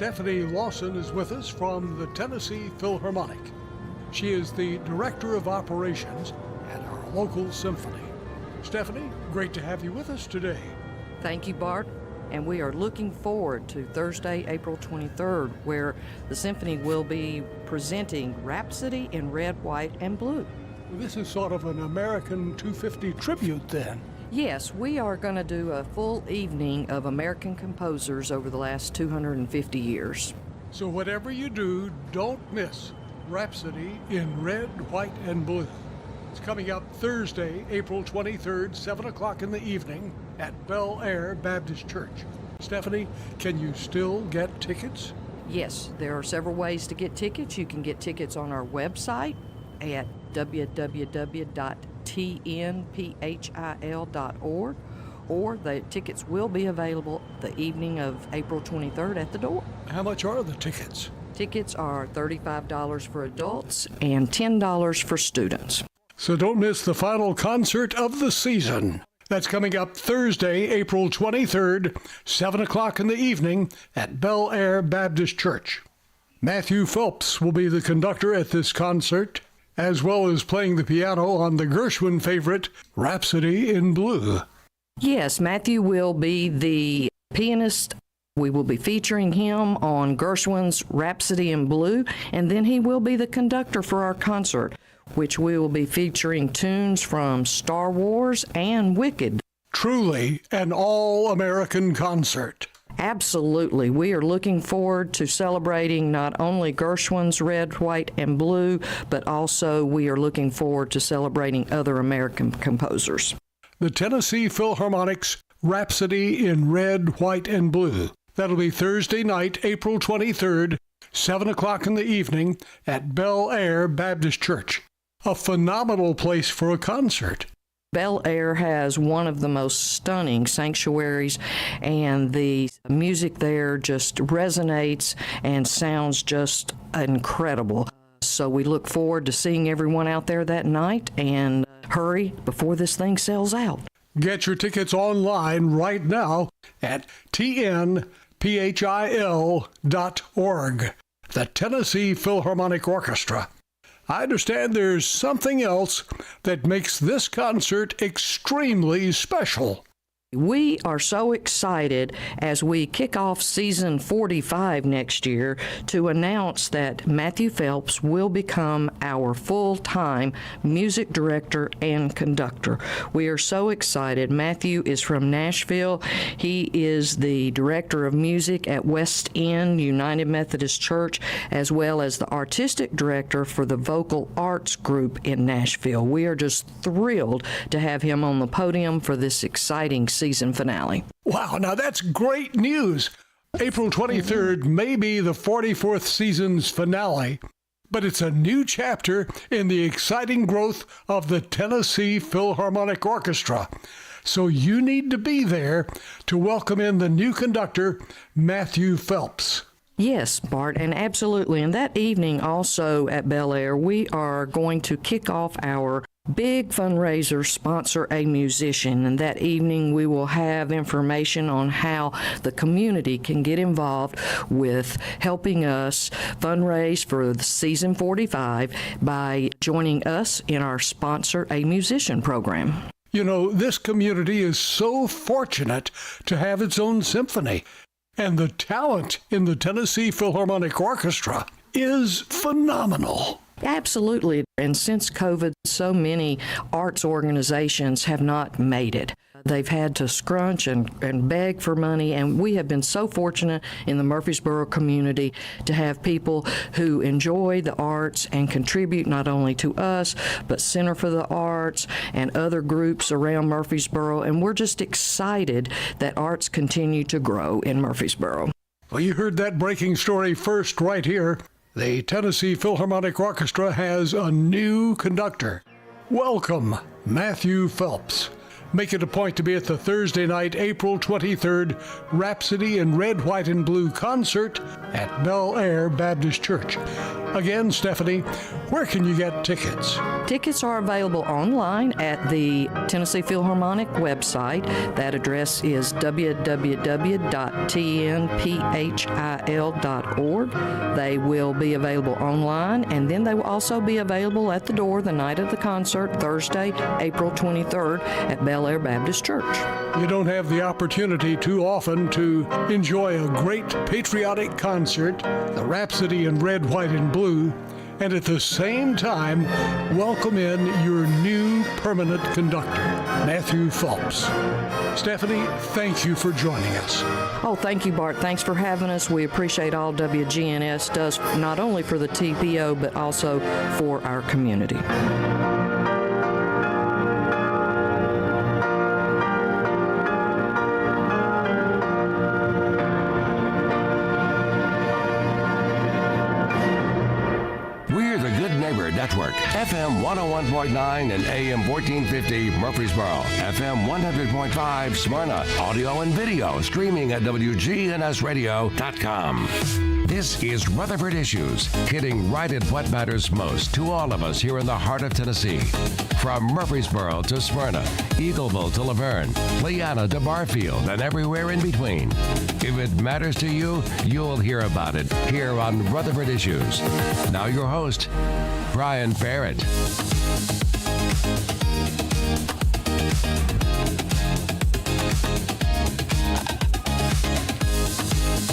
Stephanie Lawson is with us from the Tennessee Philharmonic. She is the Director of Operations at our local symphony. Stephanie, great to have you with us today. Thank you, Bart. And we are looking forward to Thursday, April 23rd, where the symphony will be presenting Rhapsody in Red, White, and Blue. This is sort of an American 250 tribute then. Yes, we are going to do a full evening of American composers over the last 250 years. So whatever you do, don't miss Rhapsody in Red, White, and Blue. It's coming up Thursday, April 23rd, 7 o'clock in the evening at Bel Air Baptist Church. Stephanie, can you still get tickets? Yes, there are several ways to get tickets. You can get tickets on our website at www.tnphil.org, or the tickets will be available the evening of April 23rd at the door. How much are the tickets? Tickets are $35 for adults and $10 for students. So don't miss the final concert of the season. That's coming up Thursday, April 23rd, 7 o'clock in the evening at Bel Air Baptist Church. Matthew Phelps will be the conductor at this concert, as well as playing the piano on the Gershwin favorite, Rhapsody in Blue. Yes, Matthew will be the pianist. We will be featuring him on Gershwin's Rhapsody in Blue, and then he will be the conductor for our concert, which we will be featuring tunes from Star Wars and Wicked. Truly an all-American concert. Absolutely. We are looking forward to celebrating not only Gershwin's Red, White, and Blue, but also we are looking forward to celebrating other American composers. The Tennessee Philharmonic's Rhapsody in Red, White, and Blue. That'll be Thursday night, April 23rd, 7 o'clock in the evening at Bel Air Baptist Church. A phenomenal place for a concert. Bel Air has one of the most stunning sanctuaries, and the music there just resonates and sounds just incredible. So we look forward to seeing everyone out there that night, and hurry before this thing sells out. Get your tickets online right now at tnphil.org. The Tennessee Philharmonic Orchestra. I understand there's something else that makes this concert extremely special. We are so excited as we kick off season 45 next year to announce that Matthew Phelps will become our full-time music director and conductor. We are so excited. Matthew is from Nashville. He is the director of music at West End United Methodist Church, as well as the artistic director for the vocal arts group in Nashville. We are just thrilled to have him on the podium for this exciting season finale. Wow, now that's great news. April 23rd may be the 44th season's finale, but it's a new chapter in the exciting growth of the Tennessee Philharmonic Orchestra. So you need to be there to welcome in the new conductor, Matthew Phelps. Yes, Bart, and absolutely. And that evening also at Bel Air, we are going to kick off our big fundraiser, Sponsor a Musician, and that evening we will have information on how the community can get involved with helping us fundraise for the season 45 by joining us in our Sponsor a Musician program. You know, this community is so fortunate to have its own symphony, and the talent in the Tennessee Philharmonic Orchestra is phenomenal. Absolutely. And since COVID, so many arts organizations have not made it. They've had to scrunch and beg for money, and we have been so fortunate in the Murfreesboro community to have people who enjoy the arts and contribute not only to us, but Center for the Arts and other groups around Murfreesboro, and we're just excited that arts continue to grow in Murfreesboro. Well, you heard that breaking story first right here. The Tennessee Philharmonic Orchestra has a new conductor. Welcome, Matthew Phelps. Make it a point to be at the Thursday night, April 23rd, Rhapsody in Red, White, and Blue concert at Bel Air Baptist Church. Again, Stephanie, where can you get tickets? Tickets are available online at the Tennessee Philharmonic website. That address is www.tnphil.org. They will be available online, and then they will also be available at the door the night of the concert, Thursday, April 23rd, at Bel Air Baptist Church. You don't have the opportunity too often to enjoy a great patriotic concert, the Rhapsody in Red, White, and Blue, and at the same time welcome in your new permanent conductor, Matthew Phelps. Stephanie, thank you for joining us. Oh, thank you, Bart. Thanks for having us. We appreciate all WGNS does, not only for the TPO, but also for our community. Network, FM 101.9 and AM 1450 Murfreesboro, FM 100.5 Smyrna, audio and video streaming at wgnsradio.com. This is Rutherford Issues, hitting right at what matters most to all of us here in the heart of Tennessee. From Murfreesboro to Smyrna, Eagleville to Laverne, Leanna to Barfield, and everywhere in between. If it matters to you, you'll hear about it here on Rutherford Issues. Now your host, Brian Barrett.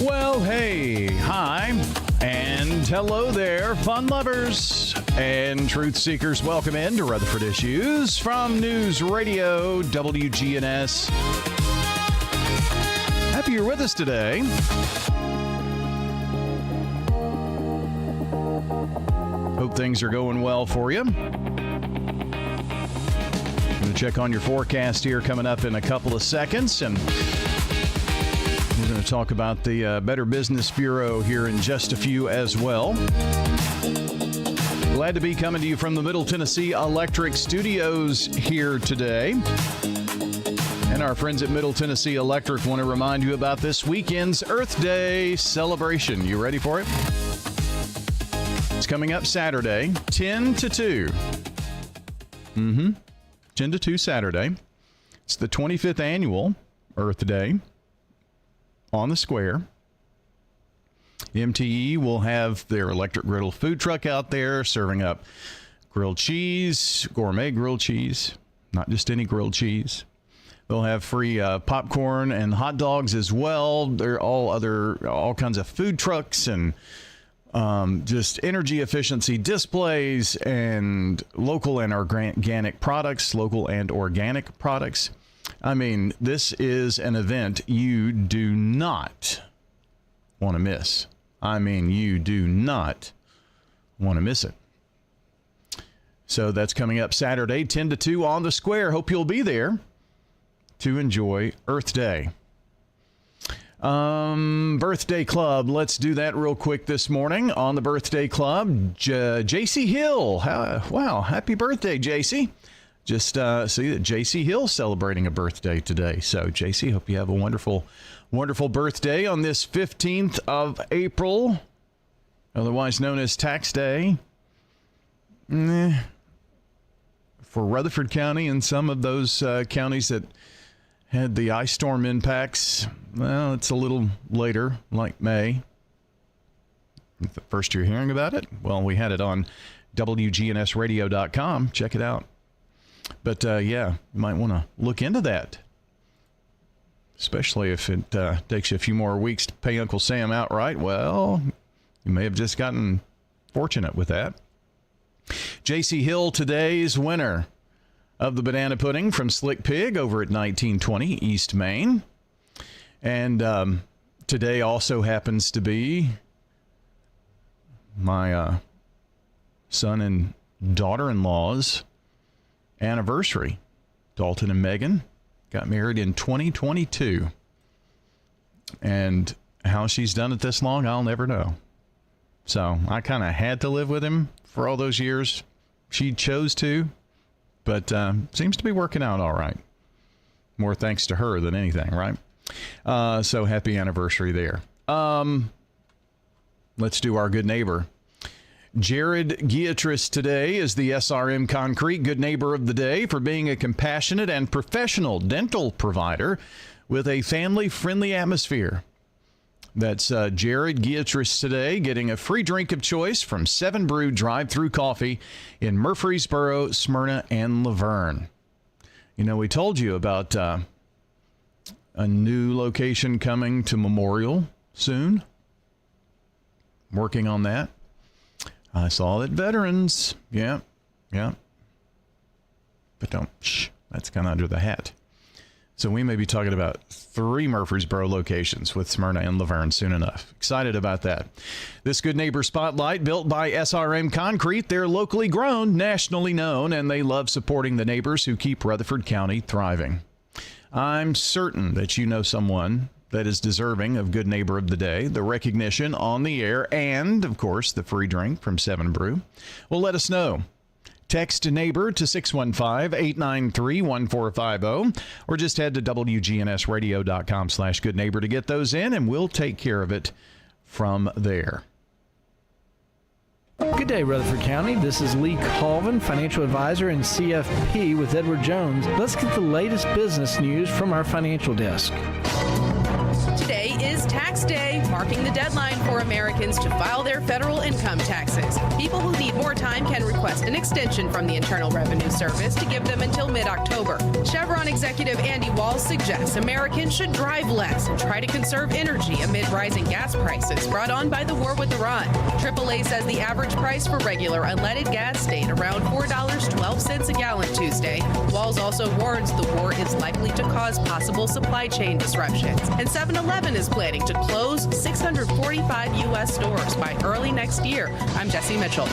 Well, hey, hi, and hello there, fun lovers and truth seekers. Welcome in to Rutherford Issues from News Radio WGNS. Happy you're with us today. Hope things are going well for you. I'm going to check on your forecast here coming up in a couple of seconds, and we're going to talk about the Better Business Bureau here in just a few as well. Glad to be coming to you from the Middle Tennessee Electric Studios here today. And our friends at Middle Tennessee Electric want to remind you about this weekend's Earth Day celebration. You ready for it? It's coming up Saturday, 10 to 2. 10 to 2 Saturday. It's the 25th annual Earth Day on the square. MTE will have their electric griddle food truck out there serving up grilled cheese, gourmet grilled cheese, not just any grilled cheese. They'll have free popcorn and hot dogs as well. There are all kinds of food trucks and just energy efficiency displays and local and organic products. I mean, this is an event you do not want to miss. You do not want to miss it. So that's coming up Saturday, 10 to 2 on the square. Hope you'll be there to enjoy Earth Day. Birthday Club. Let's do that real quick this morning on the Birthday Club. JC Hill. Wow. Happy birthday, JC. Just see that JC Hill's celebrating a birthday today. So, JC, hope you have a wonderful, wonderful birthday on this 15th of April, otherwise known as Tax Day. For Rutherford County and some of those counties that had the ice storm impacts, well, it's a little later, like May. The first you're hearing about it, well, we had it on wgnsradio.com. Check it out. But, yeah, you might want to look into that, especially if it takes you a few more weeks to pay Uncle Sam outright. Well, you may have just gotten fortunate with that. J.C. Hill, today's winner of the banana pudding from Slick Pig over at 1920 East Main. And today also happens to be my son and daughter-in-law's anniversary. Dalton and Megan got married in 2022. And how she's done it this long, I'll never know. So I kind of had to live with him for all those years. She chose to, but seems to be working out all right. More thanks to her than anything, right? So happy anniversary there. Let's do our good neighbor. Jared Giatris today is the SRM Concrete Good Neighbor of the Day for being a compassionate and professional dental provider with a family-friendly atmosphere. That's Jared Giatris today, getting a free drink of choice from 7 Brew Drive-Thru Coffee in Murfreesboro, Smyrna, and Laverne. You know, we told you about a new location coming to Memorial soon. Working on that. I saw that veterans, yeah. But that's kind of under the hat. So we may be talking about 3 Murfreesboro locations with Smyrna and Laverne soon enough. Excited about that. This Good Neighbor Spotlight, built by SRM Concrete. They're locally grown, nationally known, and they love supporting the neighbors who keep Rutherford County thriving. I'm certain that you know someone that is deserving of Good Neighbor of the Day, the recognition on the air, and, of course, the free drink from 7 Brew. Well, let us know. Text neighbor to 615-893-1450, or just head to wgnsradio.com/goodneighbor to get those in, and we'll take care of it from there. Good day, Rutherford County. This is Lee Colvin, financial advisor and CFP with Edward Jones. Let's get the latest business news from our financial desk. Today is tax day, marking the deadline for Americans to file their federal income taxes. People who need more time can request an extension from the Internal Revenue Service to give them until mid-October. Chevron executive Andy Walls suggests Americans should drive less and try to conserve energy amid rising gas prices brought on by the war with Iran. AAA says the average price for regular unleaded gas stayed around $4.12 a gallon Tuesday. Walls also warns the war is likely to cause possible supply chain disruptions. And 7-Eleven is planning to close 645 U.S. stores by early next year. I'm Jesse Mitchell.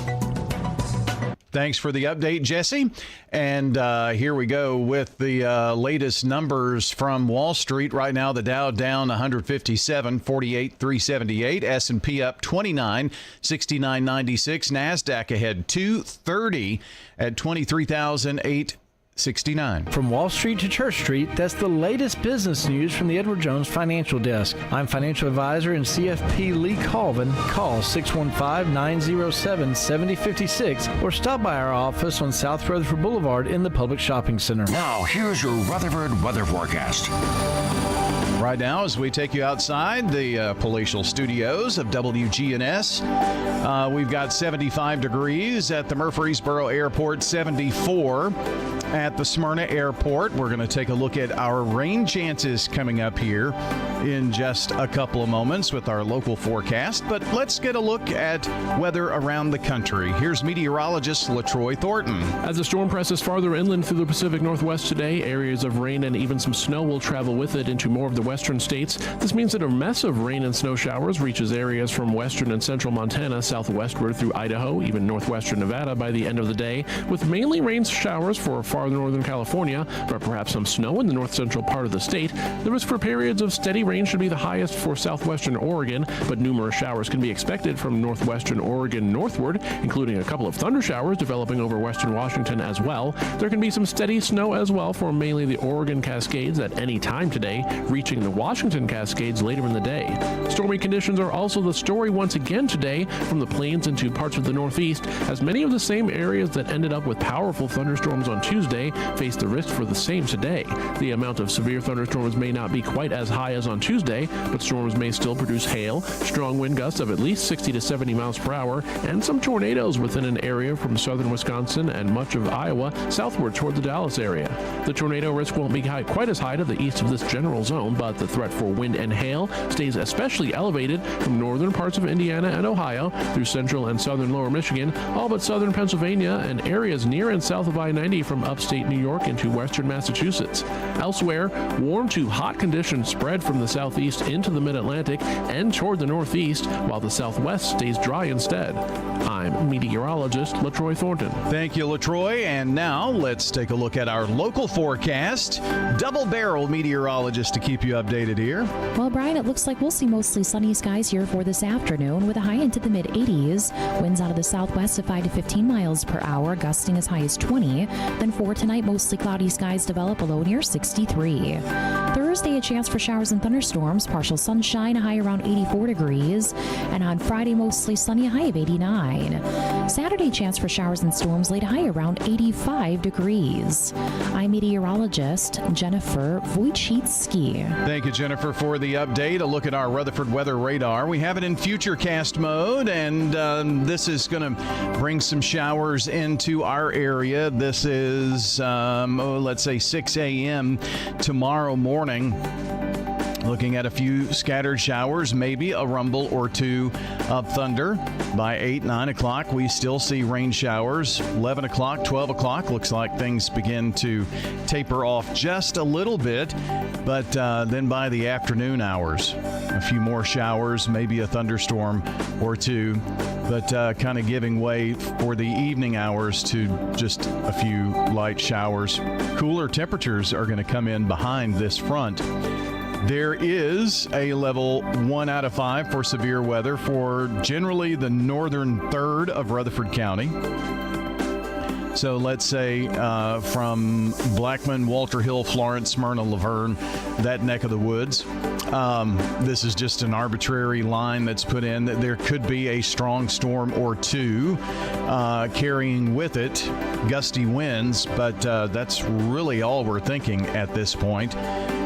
Thanks for the update, Jesse. And here we go with the latest numbers from Wall Street. Right now, the Dow down 157, 48,378. S&P up 29, 69.96. NASDAQ ahead 230 at 23,008. 69. From Wall Street to Church Street, that's the latest business news from the Edward Jones Financial Desk. I'm financial advisor and CFP Lee Colvin. Call 615-907-7056 or stop by our office on South Rutherford Boulevard in the Public Shopping Center. Now, here's your Rutherford weather forecast. Right now, as we take you outside the palatial studios of WGNS, we've got 75 degrees at the Murfreesboro Airport, 74 at the Smyrna Airport. We're going to take a look at our rain chances coming up here in just a couple of moments with our local forecast. But let's get a look at weather around the country. Here's meteorologist LaTroy Thornton. As the storm presses farther inland through the Pacific Northwest today, areas of rain and even some snow will travel with it into more of the western states. This means that a mess of rain and snow showers reaches areas from western and central Montana southwestward through Idaho, even northwestern Nevada by the end of the day, with mainly rain showers for far northern California, but perhaps some snow in the north central part of the state. The risk for periods of steady rain should be the highest for southwestern Oregon, but numerous showers can be expected from northwestern Oregon northward, including a couple of thunder showers developing over western Washington as well. There can be some steady snow as well for mainly the Oregon Cascades at any time today, reaching the Washington Cascades later in the day. Stormy conditions are also the story once again today from the plains into parts of the northeast, as many of the same areas that ended up with powerful thunderstorms on Tuesday face the risk for the same today. The amount of severe thunderstorms may not be quite as high as on Tuesday, but storms may still produce hail, strong wind gusts of at least 60 to 70 miles per hour, and some tornadoes within an area from southern Wisconsin and much of Iowa southward toward the Dallas area. The tornado risk won't be quite as high to the east of this general zone, but the threat for wind and hail stays especially elevated from northern parts of Indiana and Ohio through central and southern lower Michigan, all but southern Pennsylvania and areas near and south of I-90 from upstate New York into western Massachusetts. Elsewhere, warm to hot conditions spread from the southeast into the mid-Atlantic and toward the northeast, while the southwest stays dry instead. I'm meteorologist LaTroy Thornton. Thank you, LaTroy. And now let's take a look at our local forecast. Double-barrel meteorologist to keep you updated here. Well, Brian, it looks like we'll see mostly sunny skies here for this afternoon with a high into the mid-80s. Winds out of the southwest of 5 to 15 miles per hour, gusting as high as 20. Then for For tonight, mostly cloudy skies develop, a low near 63. Thursday, a chance for showers and thunderstorms, partial sunshine, a high around 84 degrees. And on Friday, mostly sunny, a high of 89. Saturday, chance for showers and storms, late high around 85 degrees. I'm meteorologist Jennifer Wojcicki. Thank you, Jennifer, for the update. A look at our Rutherford weather radar. We have it in futurecast mode, and this is going to bring some showers into our area. This is, let's say 6 a.m. tomorrow morning. Looking at a few scattered showers, maybe a rumble or two of thunder. By 8, 9 o'clock, we still see rain showers. 11 o'clock, 12 o'clock, looks like things begin to taper off just a little bit. But then by the afternoon hours, a few more showers, maybe a thunderstorm or two. But kind of giving way for the evening hours to just a few light showers. Cooler temperatures are going to come in behind this front. There is a level 1 out of 5 for severe weather for generally the northern third of Rutherford County. So let's say from Blackman, Walter Hill, Florence, Smyrna, Laverne, that neck of the woods. This is just an arbitrary line that's put in. There could be a strong storm or two carrying with it gusty winds, but that's really all we're thinking at this point.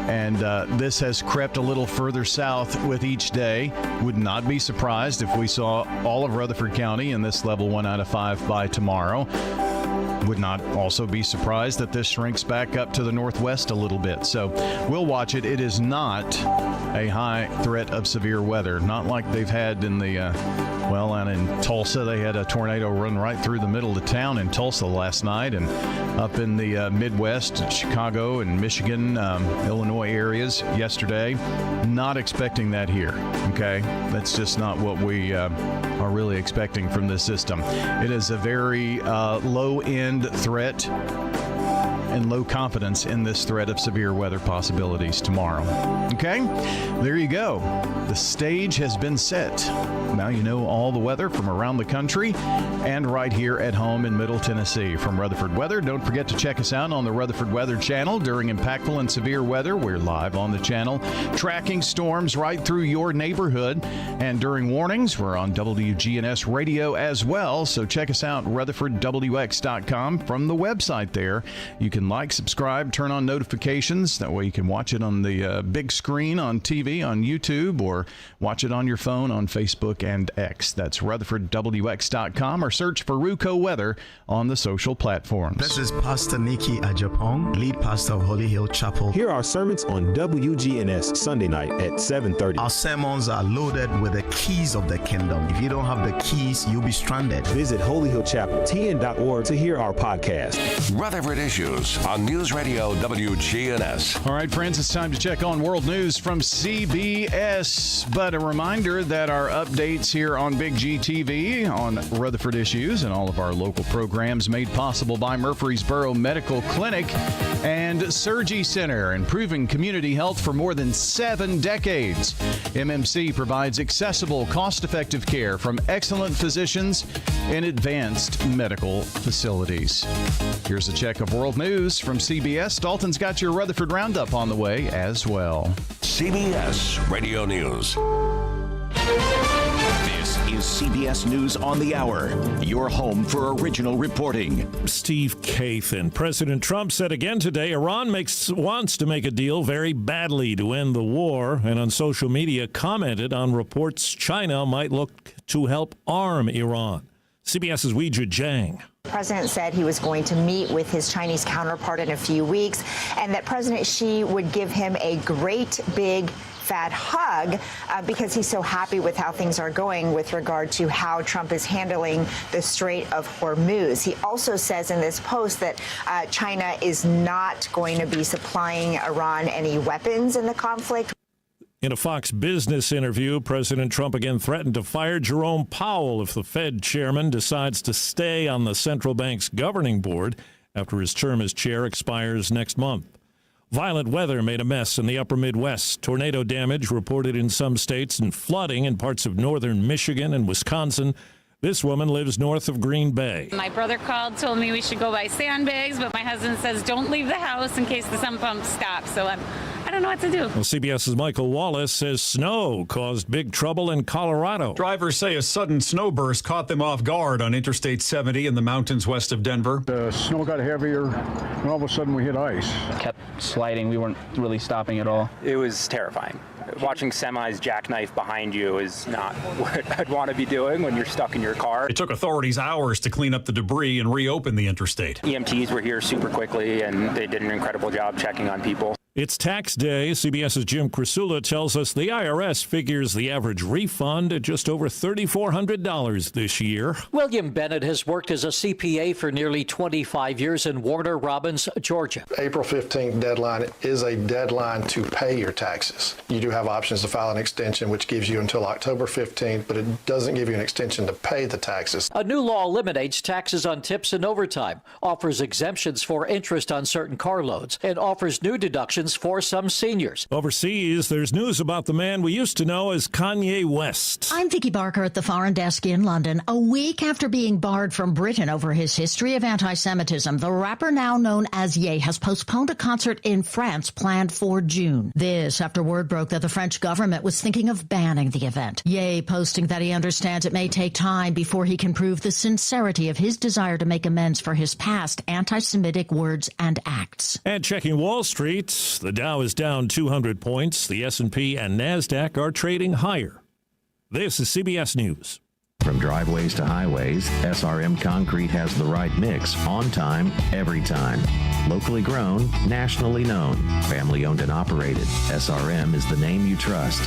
And this has crept a little further south with each day. Would not be surprised if we saw all of Rutherford County in this level 1 out of 5 by tomorrow. Would not also be surprised that this shrinks back up to the northwest a little bit. So we'll watch it. It is not a high threat of severe weather, not like they've had in the, out in Tulsa. They had a tornado run right through the middle of the town in Tulsa last night, and up in the Midwest, Chicago and Michigan, Illinois areas yesterday. Not expecting that here, okay? That's just not what we are really expecting from this system. It is a very low-end threat and low confidence in this threat of severe weather possibilities tomorrow. Okay? There you go. The stage has been set. Now you know all the weather from around the country and right here at home in Middle Tennessee. From Rutherford Weather, don't forget to check us out on the Rutherford Weather channel. During impactful and severe weather, we're live on the channel, tracking storms right through your neighborhood. And during warnings, we're on WGNS radio as well. So check us out, RutherfordWX.com. From the website there, you can like, subscribe, turn on notifications. That way you can watch it on the big screen on TV, on YouTube, or watch it on your phone on Facebook and X. That's RutherfordWX.com, or search for Ruco Weather on the social platforms. This is Pastor Nikki Ajapong, lead pastor of Holy Hill Chapel. Here are sermons on WGNS Sunday night at 7:30. Our sermons are loaded with the keys of the kingdom. If you don't have the keys, you'll be stranded. Visit holyhillchapeltn.org to hear our podcast. Rutherford Issues on News Radio WGNS. All right, friends, it's time to check on world news from CBS. But a reminder that our updates here on Big G TV, on Rutherford Issues, and all of our local programs made possible by Murfreesboro Medical Clinic and Surgery Center, improving community health for more than 7 decades. MMC provides accessible, cost-effective care from excellent physicians in advanced medical facilities. Here's a check of world news from CBS. Dalton's got your Rutherford Roundup on the way as well. CBS Radio News. This is CBS News on the Hour, your home for original reporting. Steve Kathan. President Trump said again today Iran wants to make a deal very badly to end the war, and on social media commented on reports China might look to help arm Iran. CBS's Weijia Jiang. The president said he was going to meet with his Chinese counterpart in a few weeks, and that President Xi would give him a great big fat hug because he's so happy with how things are going with regard to how Trump is handling the Strait of Hormuz. He also says in this post that China is not going to be supplying Iran any weapons in the conflict. In a Fox Business interview, President Trump again threatened to fire Jerome Powell if the Fed chairman decides to stay on the central bank's governing board after his term as chair expires next month. Violent weather made a mess in the upper Midwest. Tornado damage reported in some states and flooding in parts of northern Michigan and Wisconsin. This woman lives north of Green Bay. My brother called, told me we should go buy sandbags, but my husband says don't leave the house in case the sump pump stops. So I don't know what to do. Well, CBS's Michael Wallace says snow caused big trouble in Colorado. Drivers say a sudden snowburst caught them off guard on Interstate 70 in the mountains west of Denver. The snow got heavier, and all of a sudden we hit ice. Kept sliding. We weren't really stopping at all. It was terrifying. Watching semis jackknife behind you is not what I'd want to be doing when you're stuck in your car. It took authorities hours to clean up the debris and reopen the interstate. EMTs were here super quickly, and they did an incredible job checking on people. It's tax day. CBS's Jim Crisula tells us the IRS figures the average refund at just over $3,400 this year. William Bennett has worked as a CPA for nearly 25 years in Warner Robins, Georgia. April 15th deadline is a deadline to pay your taxes. You do have options to file an extension, which gives you until October 15th, but it doesn't give you an extension to pay the taxes. A new law eliminates taxes on tips and overtime, offers exemptions for interest on certain car loans, and offers new deductions for some seniors. Overseas, there's news about the man we used to know as Kanye West. I'm Vicky Barker at the Foreign Desk in London. A week after being barred from Britain over his history of anti-Semitism, the rapper now known as Ye has postponed a concert in France planned for June. This after word broke that the French government was thinking of banning the event. Ye posting that he understands it may take time before he can prove the sincerity of his desire to make amends for his past anti-Semitic words and acts. And checking Wall Street, the Dow is down 200 points. The S&P and NASDAQ are trading higher. This is CBS News. From driveways to highways, SRM Concrete has the right mix, on time, every time. Locally grown, nationally known, family owned and operated. SRM is the name you trust.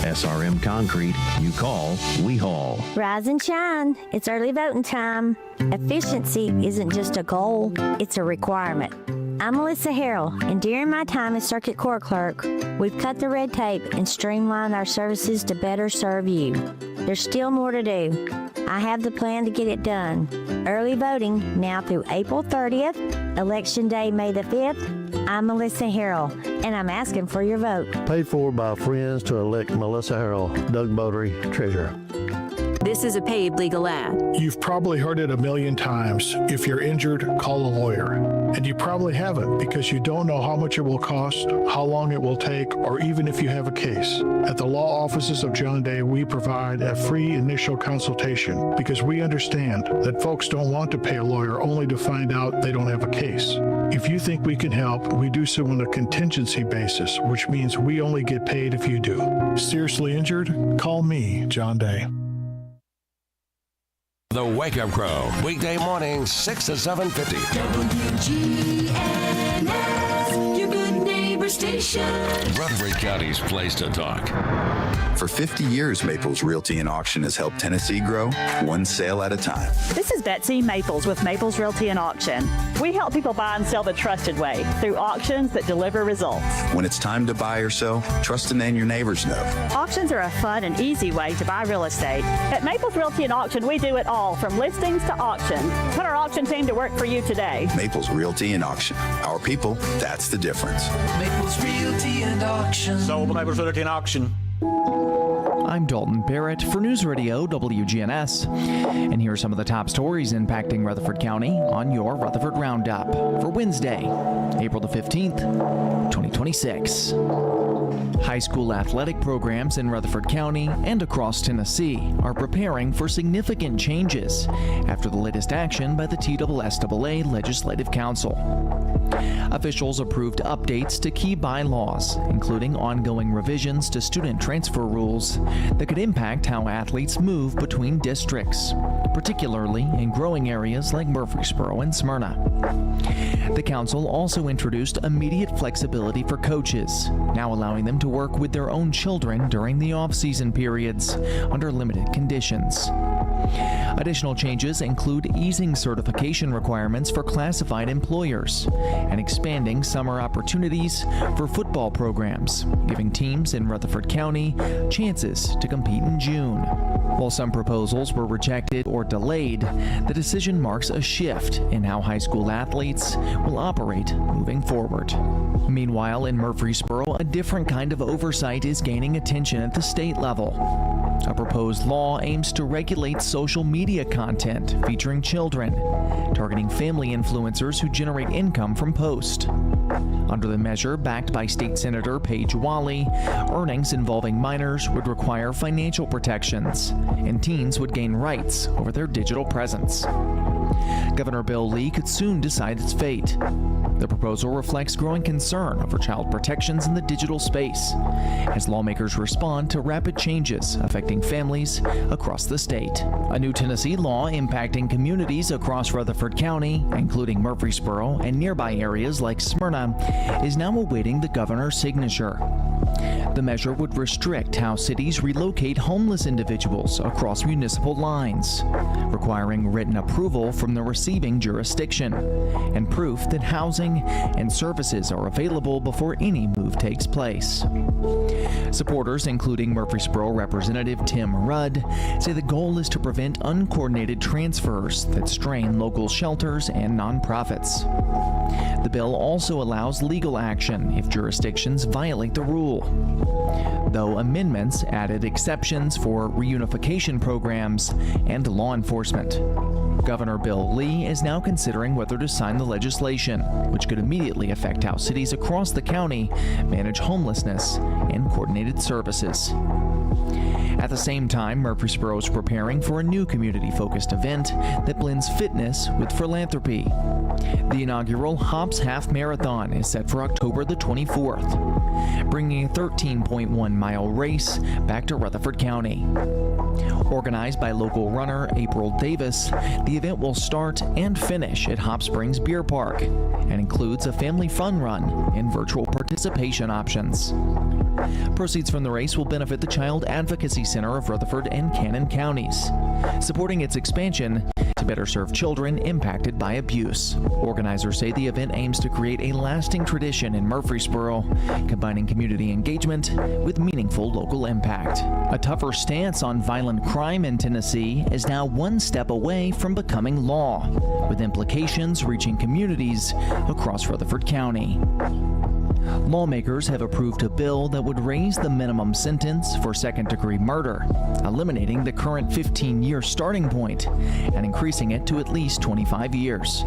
SRM Concrete, you call, we haul. Rise and shine. It's early voting time. Efficiency isn't just a goal, it's a requirement. I'm Melissa Harrell, and during my time as Circuit Court Clerk, we've cut the red tape and streamlined our services to better serve you. There's still more to do. I have the plan to get it done. Early voting now through April 30th, Election Day, May the 5th. I'm Melissa Harrell, and I'm asking for your vote. Paid for by friends to elect Melissa Harrell, Doug Botery, Treasurer. This is a paid legal ad. You've probably heard it a million times. If you're injured, call a lawyer. And you probably haven't because you don't know how much it will cost, how long it will take, or even if you have a case. At the law offices of John Day, we provide a free initial consultation because we understand that folks don't want to pay a lawyer only to find out they don't have a case. If you think we can help, we do so on a contingency basis, which means we only get paid if you do. Seriously injured? Call me, John Day. The Wake Up Crow, weekday mornings, 6 to 7:50. WGNS, your good neighbor station. Rutherford County's place to talk. For 50 years, Maples Realty and Auction has helped Tennessee grow one sale at a time. This is Betsy Maples with Maples Realty and Auction. We help people buy and sell the trusted way through auctions that deliver results. When it's time to buy or sell, trust the name your neighbors know. Auctions are a fun and easy way to buy real estate. At Maples Realty and Auction, we do it all, from listings to auction. Put our auction team to work for you today. Maples Realty and Auction. Our people, that's the difference. Maples Realty and Auction. Sold Maples Realty and Auction. I'm Dalton Barrett for News Radio WGNS. And here are some of the top stories impacting Rutherford County on your Rutherford Roundup for Wednesday, April the 15th, 2026. High school athletic programs in Rutherford County and across Tennessee are preparing for significant changes after the latest action by the TSSAA Legislative Council. Officials approved updates to key bylaws, including ongoing revisions to student transfer rules that could impact how athletes move between districts, particularly in growing areas like Murfreesboro and Smyrna. The council also introduced immediate flexibility for coaches, now allowing them to work with their own children during the off-season periods under limited conditions. Additional changes include easing certification requirements for classified employers and expanding summer opportunities for football football programs, giving teams in Rutherford County chances to compete in June. While some proposals were rejected or delayed, the decision marks a shift in how high school athletes will operate moving forward. Meanwhile, in Murfreesboro, a different kind of oversight is gaining attention at the state level. A proposed law aims to regulate social media content featuring children, targeting family influencers who generate income from posts. Under the measure, backed by State Senator Paige Wally, earnings involving minors would require financial protections, and teens would gain rights over their digital presence. Governor Bill Lee could soon decide its fate. The proposal reflects growing concern over child protections in the digital space, as lawmakers respond to rapid changes affecting families across the state. A new Tennessee law impacting communities across Rutherford County, including Murfreesboro and nearby areas like Smyrna, is now awaiting the governor's signature. The measure would restrict how cities relocate homeless individuals across municipal lines, requiring written approval from the receiving jurisdiction and proof that housing and services are available before any move takes place. Supporters, including Murfreesboro Representative Tim Rudd, say the goal is to prevent uncoordinated transfers that strain local shelters and nonprofits. The bill also allows legal action if jurisdictions violate the rule, though amendments added exceptions for reunification programs and law enforcement. Governor Bill Lee is now considering whether to sign the legislation, which could immediately affect how cities across the county manage homelessness and coordinated services. At the same time, Murfreesboro is preparing for a new community-focused event that blends fitness with philanthropy. The inaugural Hops Half Marathon is set for October the 24th, bringing a 13.1-mile race back to Rutherford County. Organized by local runner April Davis, the event will start and finish at Hop Springs Beer Park and includes a family fun run and virtual participation options. Proceeds from the race will benefit the Child Advocacy Center of Rutherford and Cannon counties, supporting its expansion to better serve children impacted by abuse. Organizers say the event aims to create a lasting tradition in Murfreesboro, combining community engagement with meaningful local impact. A tougher stance on violent crime in Tennessee is now one step away from becoming law, with implications reaching communities across Rutherford County. Lawmakers have approved a bill that would raise the minimum sentence for second-degree murder, eliminating the current 15-year starting point and increasing it to at least 25 years.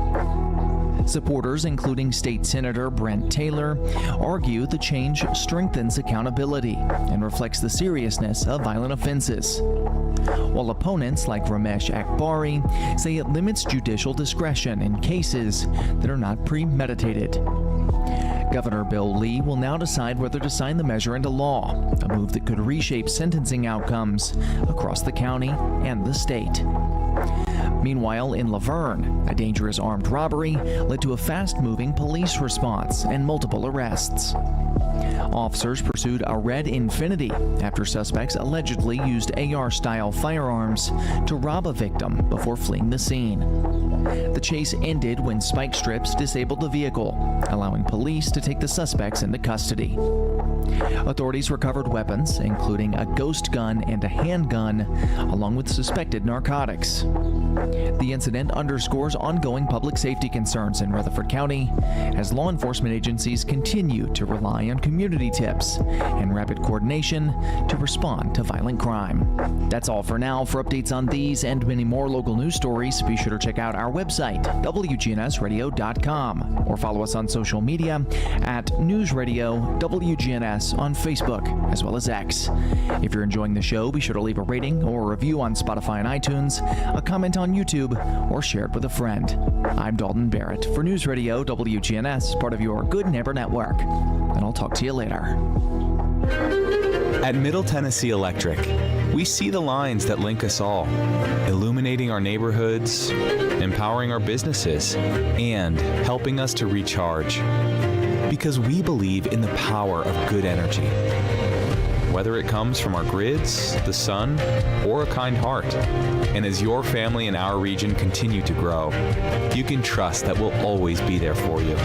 Supporters, including State Senator Brent Taylor, argue the change strengthens accountability and reflects the seriousness of violent offenses, while opponents like Ramesh Akbari say it limits judicial discretion in cases that are not premeditated. Governor Bill Lee will now decide whether to sign the measure into law, a move that could reshape sentencing outcomes across the county and the state. Meanwhile, in Laverne, a dangerous armed robbery led to a fast-moving police response and multiple arrests. Officers pursued a red Infiniti after suspects allegedly used AR-style firearms to rob a victim before fleeing the scene. The chase ended when spike strips disabled the vehicle, allowing police to take the suspects into custody. Authorities recovered weapons, including a ghost gun and a handgun, along with suspected narcotics. The incident underscores ongoing public safety concerns in Rutherford County as law enforcement agencies continue to rely on community tips and rapid coordination to respond to violent crime. That's all for now. For updates on these and many more local news stories, be sure to check out our website, wgnsradio.com, or follow us on social media at News Radio WGNS on Facebook, as well as X. If you're enjoying the show, be sure to leave a rating or a review on Spotify and iTunes, a comment on YouTube, or share it with a friend. I'm Dalton Barrett for News Radio WGNS, part of your Good Neighbor Network, and I'll talk to you later. At Middle Tennessee Electric, we see the lines that link us all, illuminating our neighborhoods, empowering our businesses, and helping us to recharge. Because we believe in the power of good energy. Whether it comes from our grids, the sun, or a kind heart. And as your family and our region continue to grow, you can trust that we'll always be there for you.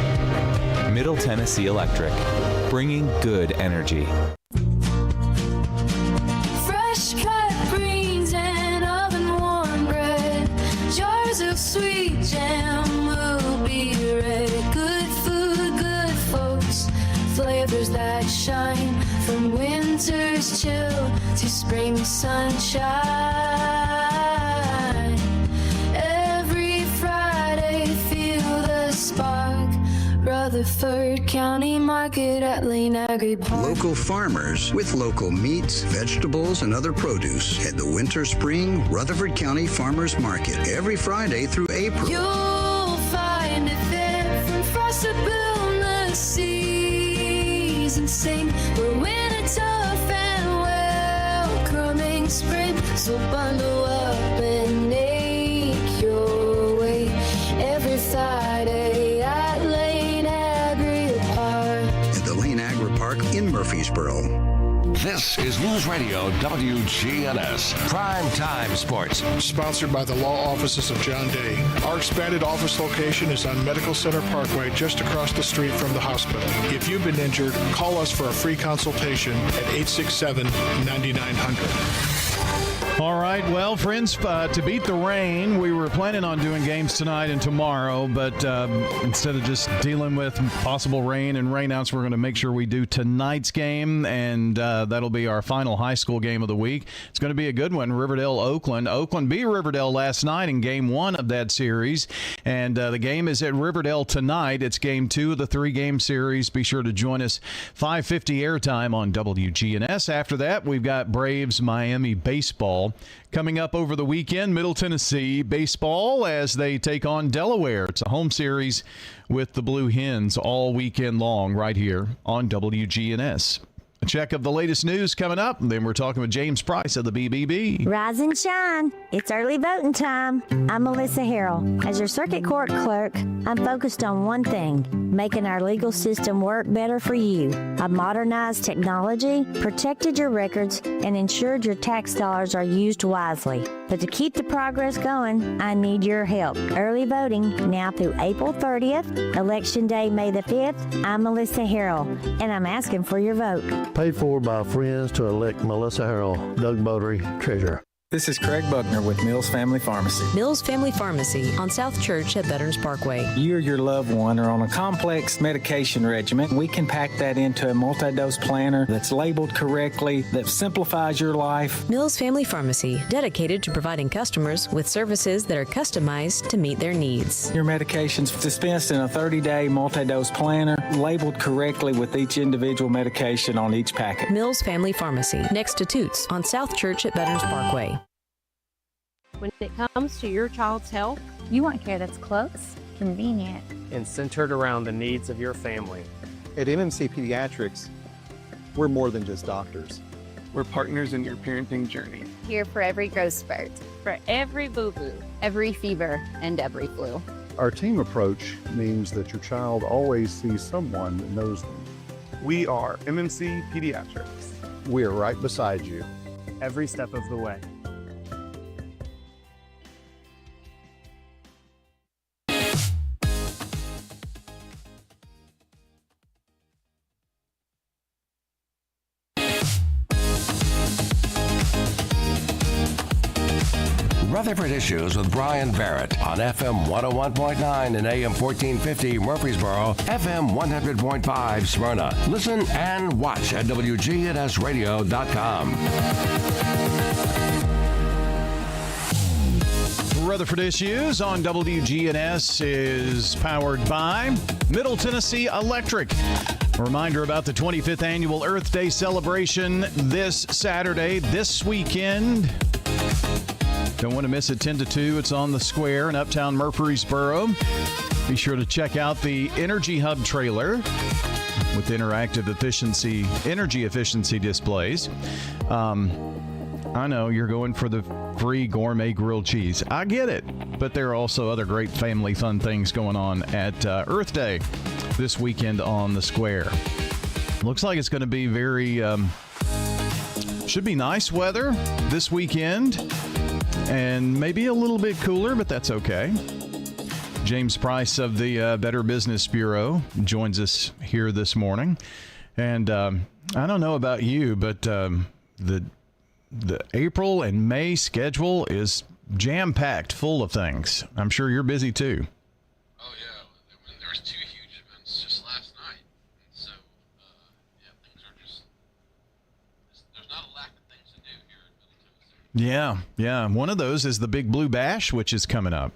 Middle Tennessee Electric. bringing good energy. Fresh cut greens and oven warm bread. Jars of sweet jam will be ready. Good food, good folks. Flavors that shine from winter's chill to spring sunshine. Every Friday, feel the spark. Rutherford County Market at Lane Agri Park. Local farmers with local meats, vegetables, and other produce at the Winter Spring Rutherford County Farmers Market every Friday through April. You'll find it there from frost to bloom the season sing. We're winter tough and welcoming spring. So bundle up and make your way every Friday at Lane Agri Park. At the Lane Agri Park in Murfreesboro. This is News Radio WGNS Prime Time Sports. Sponsored by the law offices of John Day. Our expanded office location is on Medical Center Parkway, just across the street from the hospital. If you've been injured, call us for a free consultation at 867-9900. All right, well, friends, to beat the rain, we were planning on doing games tonight and tomorrow, but instead of just dealing with possible rain and rainouts, we're going to make sure we do tonight's game, and that'll be our final high school game of the week. It's going to be a good one, Riverdale-Oakland. Oakland beat Riverdale last night in Game 1 of that series, and the game is at Riverdale tonight. It's Game 2 of the 3-game series. Be sure to join us 5:50 airtime on WGNS. After that, we've got Braves-Miami baseball coming up over the weekend. Middle Tennessee baseball as they take on Delaware. It's a home series with the Blue Hens all weekend long right here on WGNS. A check of the latest news coming up, and then we're talking with James Price of the BBB. Rise and shine. It's early voting time. I'm Melissa Harrell. As your circuit court clerk, I'm focused on one thing, making our legal system work better for you. I've modernized technology, protected your records, and ensured your tax dollars are used wisely. But to keep the progress going, I need your help. Early voting now through April 30th, Election Day, May the 5th. I'm Melissa Harrell, and I'm asking for your vote. Paid for by friends to elect Melissa Harrell, Doug Bodery, Treasurer. This is Craig Buckner with Mills Family Pharmacy. Mills Family Pharmacy on South Church at Veterans Parkway. You or your loved one are on a complex medication regimen. We can pack that into a multi-dose planner that's labeled correctly, that simplifies your life. Mills Family Pharmacy, dedicated to providing customers with services that are customized to meet their needs. Your medication's dispensed in a 30-day multi-dose planner, labeled correctly with each individual medication on each packet. Mills Family Pharmacy, next to Toots on South Church at Veterans Parkway. When it comes to your child's health, you want care that's close, convenient, and centered around the needs of your family. At MMC Pediatrics, we're more than just doctors. We're partners in your parenting journey. Here for every growth spurt, for every boo-boo, every fever, and every flu. Our team approach means that your child always sees someone that knows them. We are MMC Pediatrics. We are right beside you. Every step of the way. Rutherford Issues with Brian Barrett on FM 101.9 and AM 1450 Murfreesboro, FM 100.5 Smyrna. Listen and watch at wgnsradio.com. Rutherford Issues on WGNS is powered by Middle Tennessee Electric. A reminder about the 25th Annual Earth Day celebration this Saturday, this weekend. Don't want to miss it, 10 to 2. It's on the square in Uptown Murfreesboro. Be sure to check out the Energy Hub trailer with interactive energy efficiency displays. I know you're going for the free gourmet grilled cheese. I get it. But there are also other great family fun things going on at Earth Day this weekend on the square. Looks like it's going to be should be nice weather this weekend. And maybe a little bit cooler, but that's okay. James Price of the Better Business Bureau joins us here this morning. And I don't know about you, but the April and May schedule is jam-packed, full of things. I'm sure you're busy too. Oh yeah, I mean, there was 2 huge events just last night, and so yeah, things are just there's not a lack of things to do here in Middle Tennessee. Yeah. One of those is the Big Blue Bash, which is coming up.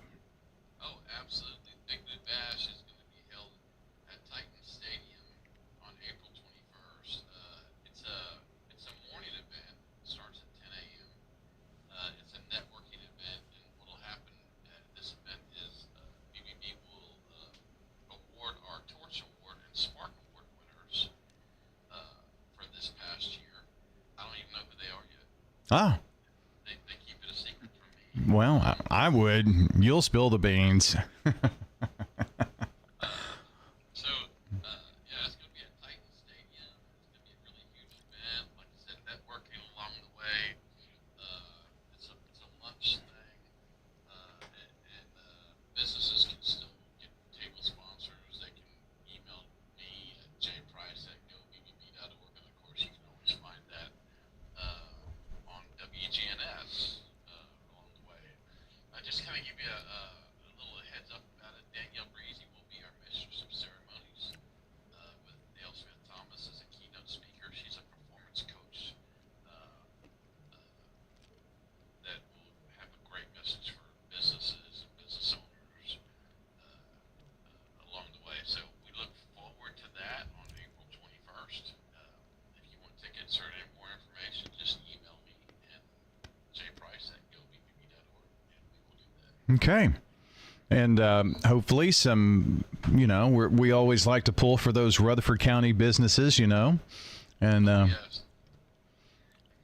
Oh, absolutely. Big Blue Bash is going to be held at Titan Stadium on April 21st. It's a morning event. It starts at 10 a.m. It's a networking event, and what will happen at this event is BBB will award our Torch Award and Spark Award winners for this past year. I don't even know who they are yet. Ah. They keep it a secret from me. Well, I would. You'll spill the beans. So, yeah, it's going to be at Titan Stadium. It's going to be a really huge event. Like I said, networking along the way. It's a lunch thing. And businesses can still get table sponsors. They can email me at jprice@gobbb.org. And, of course, you can always find that on WGNS along the way. Just kind of give you a little heads up about it. Danielle Breezy will be our mistress of ceremonies with Dale Smith Thomas as a keynote speaker. She's a performance coach that will have a great message for businesses and business owners along the way. So we look forward to that on April 21st. If you want tickets or any more information, just email me at jprice@gobbb.org and we will do that. Okay. And hopefully some, we always like to pull for those Rutherford County businesses, And Yes. In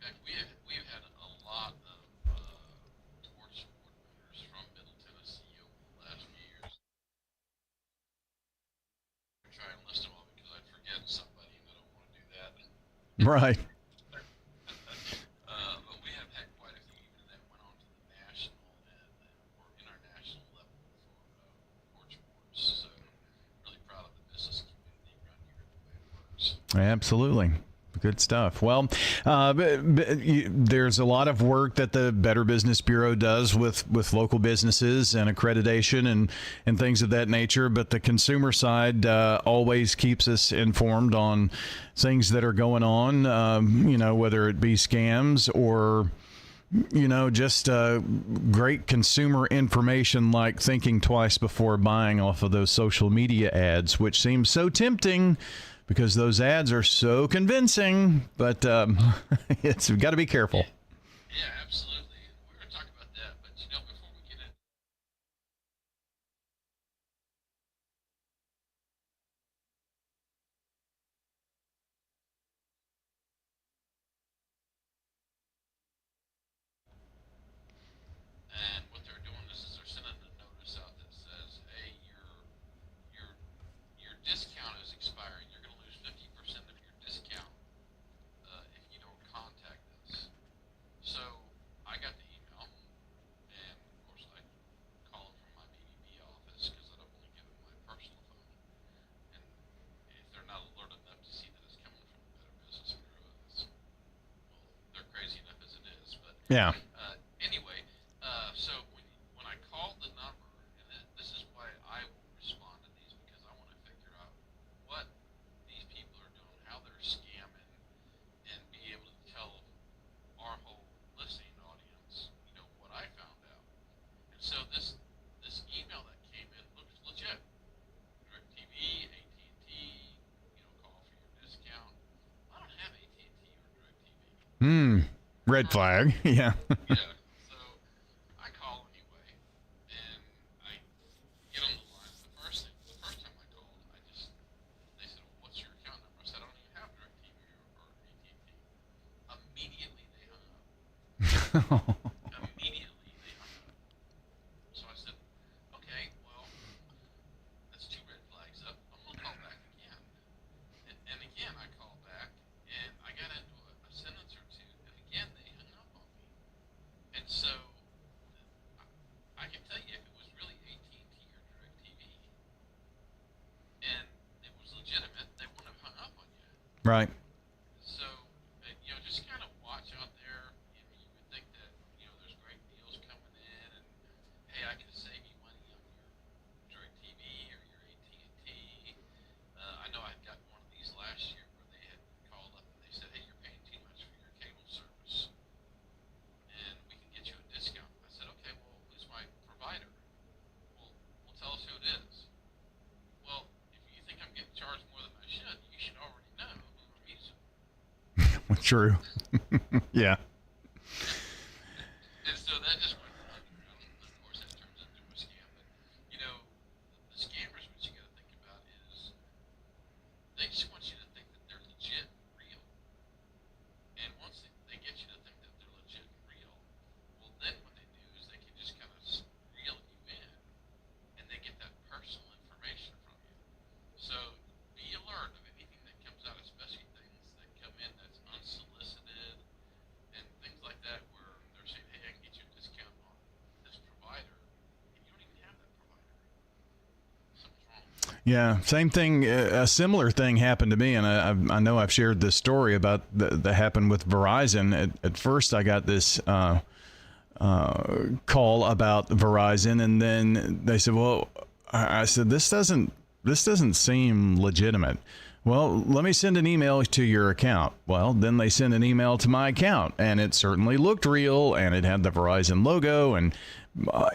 fact, we've had a lot of Torch Award winners from Middle Tennessee over the last few years. I'm trying to list them all because I'd forget somebody, and I don't want to do that. right. But we have had quite a few even that went on to the national or international level for Torch Awards. So really proud of the business community around here and the way it works. Absolutely. Good stuff. Well, there's a lot of work that the Better Business Bureau does with local businesses and accreditation and things of that nature. But the consumer side always keeps us informed on things that are going on, whether it be scams or, just great consumer information like thinking twice before buying off of those social media ads, which seems so tempting because those ads are so convincing, but we've got to be careful. Yeah, absolutely. We're going to talk about that, but before we get in. And what they're doing is they're sending a notice out that says, hey, your discount is expiring. You're going to lose 50% of your discount if you don't contact us. So I got the email, and of course I call it from my BBB office because I don't want to give them my personal phone. And if they're not alert enough to see that it's coming from the Better Business Bureau, they're crazy enough as it is. But yeah. Anyway, so when I called the number, and this is why I will respond to these because I want to figure out what these people are doing, how they're scamming, and be able to tell our whole listening audience, what I found out. And so this email that came in looks legit. DirecTV, AT&T, call for your discount. I don't have AT&T or DirecTV. Red flag. Yeah. Yeah. So I call anyway, and I get on the line. The first time I called, they said, well, what's your account number? I said, I don't even have DirecTV or AT&T. Immediately they hung up. Immediately they hung up. So I said, okay, well, that's 2 red flags up. I'm going to call back again. And again I called back, and I got into a sentence or two, and again they hung up on me. And so I can tell you if it was really AT&T or DirecTV, and it was legitimate, they wouldn't have hung up on you. Right. So, you know, just kind of watch out there. You know, you would think that, you know, there's great deals coming in, and hey, I can save you money on your DirecTV or your AT&T. I know I got one of these last year where they had called up and they said, hey, you're paying too much for your cable service, and we can get you a discount. I said, okay, well, who's my provider? Well, tell us who it is. Well, if you think I'm getting charged more than I should, you should already know who I'm using. True. Yeah. And so that just went round and round. Of course, that turns into a scam. But, you know, the scammers, what you got to think about is they just want you to think that they're legit and real. And once they get you to think that they're legit and real, well, then what they do is they can just kind of reel you in, and they get that personal information from you. So be alert of anything that comes out, especially things that come in that's unsolicited and things like that, where they're saying, hey, I can get you a discount on this provider, and you don't even have that provider. Something's wrong. Yeah, same thing. A similar thing happened to me, and I know I've shared this story about that happened with Verizon. At first, I got this call about Verizon, and then they said, "Well," I said, "This doesn't seem legitimate." Well, let me send an email to your account. Well, then they sent an email to my account, and it certainly looked real, and it had the Verizon logo and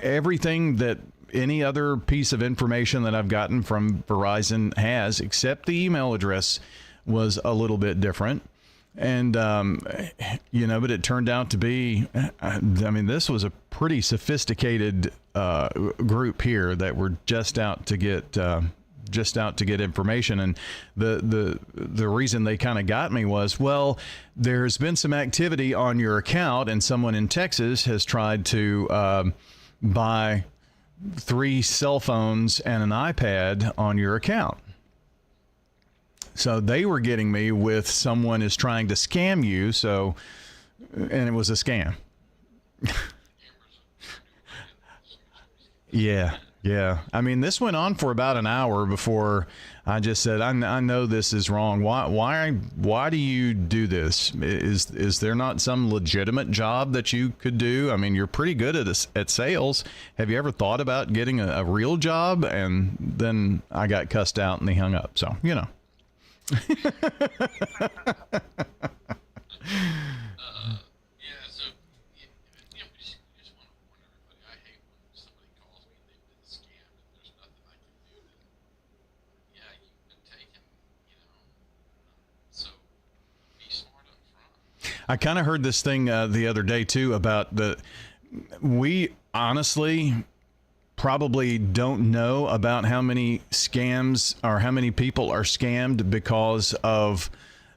everything that any other piece of information that I've gotten from Verizon has, except the email address was a little bit different. And, you know, but it turned out to be, I mean, this was a pretty sophisticated group here that were just out to get information. And the reason they kind of got me was, well, there's been some activity on your account, and someone in Texas has tried to buy 3 cell phones and an iPad on your account. So they were getting me with someone is trying to scam you. So, and it was a scam. Yeah. I mean, this went on for about an hour before I just said, I know this is wrong. Why do you do this? Is there not some legitimate job that you could do? I mean, you're pretty good at sales. Have you ever thought about getting a real job? And then I got cussed out and they hung up. So, you know. I kind of heard this thing the other day too about we honestly probably don't know about how many scams or how many people are scammed because of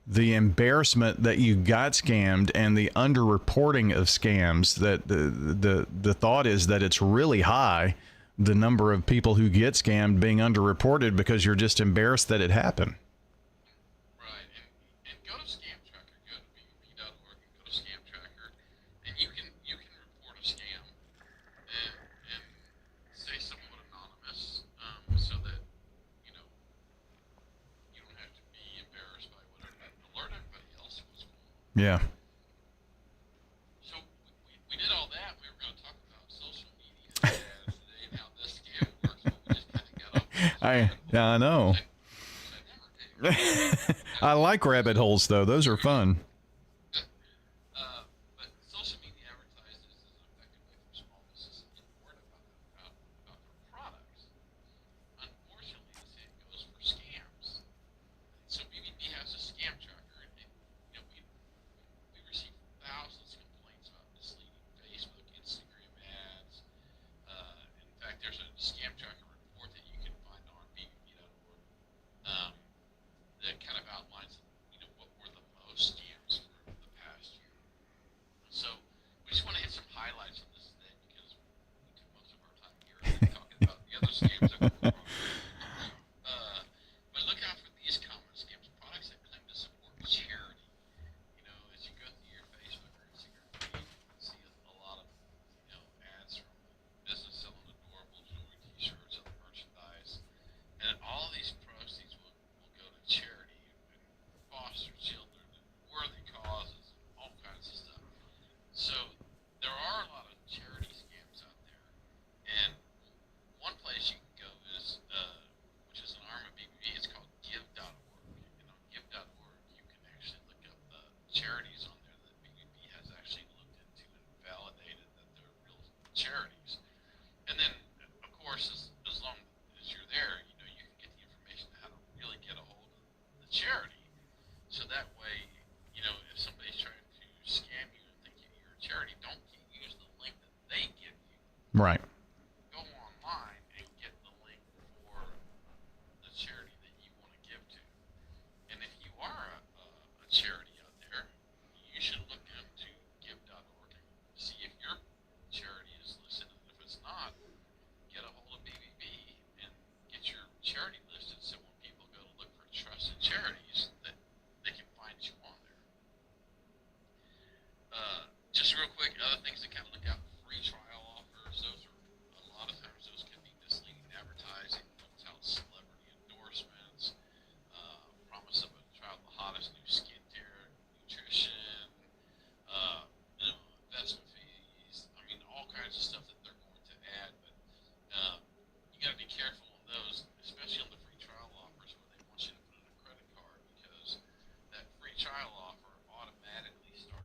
the embarrassment that you got scammed and the underreporting of scams. That the thought is that it's really high, the number of people who get scammed being underreported because you're just embarrassed that it happened. Yeah. So we did all that. We were going to talk about social media today and how this scam works, but we just kind of got off. I know. I like rabbit holes though; those are fun. But social media advertisers is an effective way for small businesses to get word about their products. Unfortunately, the same goes for scams. So BBB has a scam tracker, and we receive thousands of complaints about misleading Facebook, Instagram ads. In fact, there's a scam tracker report that you can find on bbb.org that kind of outlines, what were the most scams for the past year. So we just want to hit some highlights on this today because we took most of our time here talking about the other scams that were wrong. But look out for these common scams, products that claim to support charity. As you go through your Facebook or Instagram feed, you can see a lot of, ads from business selling adorable jewelry, t-shirts, other merchandise. And all these proceeds will go to charity and foster charity, don't use the link that they give you. Right. Go online and get the link for the charity that you want to give to. And if you are a charity out there, you should look into give.org and see if your charity is listed. And if it's not, get a hold of BBB and get your charity listed, so when people go to look for trusted charities, that they can find you on there. Just real quick, other things to kind of look out for: free trial offers. Those are, a lot of times those can be misleading advertising. They'll tout celebrity endorsements, promise of a trial of the hottest new skincare, nutrition, minimum investment fees. I mean, all kinds of stuff that they're going to add, but you got to be careful on those, especially on the free trial offers where they want you to put in a credit card, because that free trial offer automatically starts.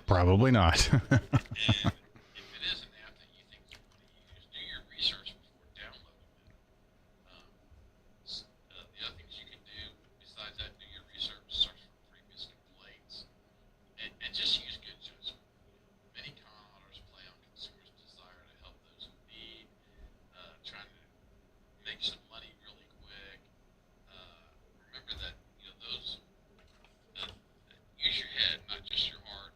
Probably not. And if it is an app that you think you want to use, do your research before downloading it. The other things you can do besides that, do your research, search for previous complaints, and just use good judgment. Many con artists play on consumers' desire to help those in need, trying to make some money really quick. Remember that, those use your head, not just your heart,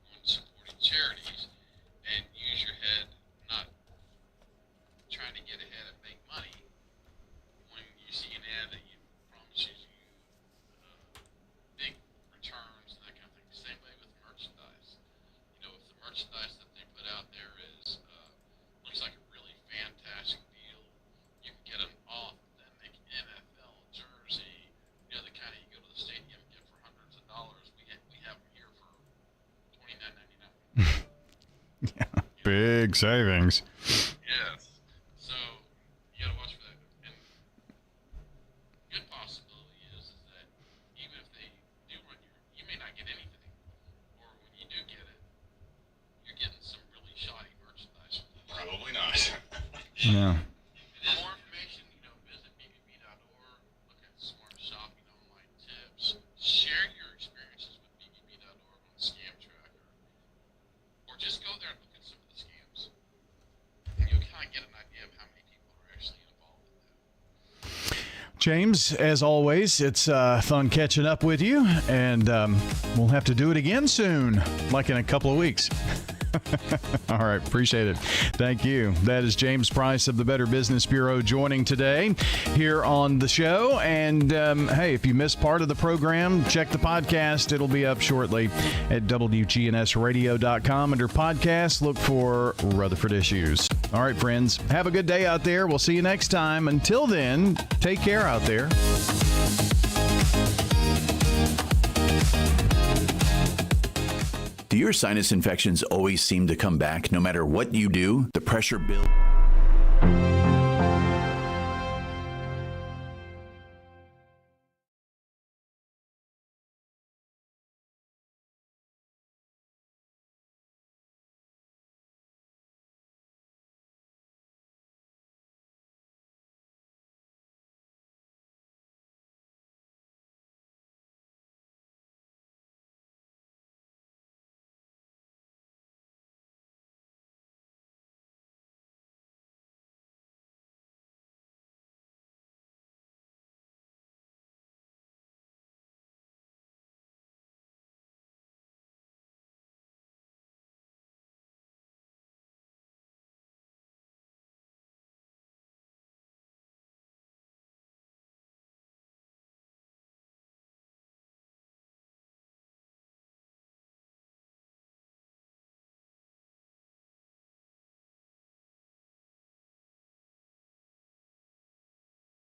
when supporting charities, and use your head, not trying to get ahead and make money. When you see an ad that promises you big returns and that kind of thing, same way with merchandise. If the merchandise that they put out there is looks like a really fantastic deal, you can get an authentic NFL jersey, the kind of you go to the stadium and get for hundreds of dollars. We have them here for $29.99. Yeah, big savings. Yes. So you got to watch for that. And good possibility is that even if they do run you may not get anything, or when you do get it, you're getting some really shoddy merchandise. Probably not. Yeah. More information, visit bbb.org, look at smart shopping online tips, share your experiences with bbb.org on the scam tracker, or just go there and look at some of the scams. And you'll kind of get an idea of how many people are actually involved in that. James, as always, it's fun catching up with you, and we'll have to do it again soon, like in a couple of weeks. All right. Appreciate it. Thank you. That is James Price of the Better Business Bureau joining today here on the show. And hey, if you missed part of the program, check the podcast. It'll be up shortly at wgnsradio.com. Under podcasts, look for Rutherford Issues. All right, friends. Have a good day out there. We'll see you next time. Until then, take care out there. Do your sinus infections always seem to come back no matter what you do? The pressure builds.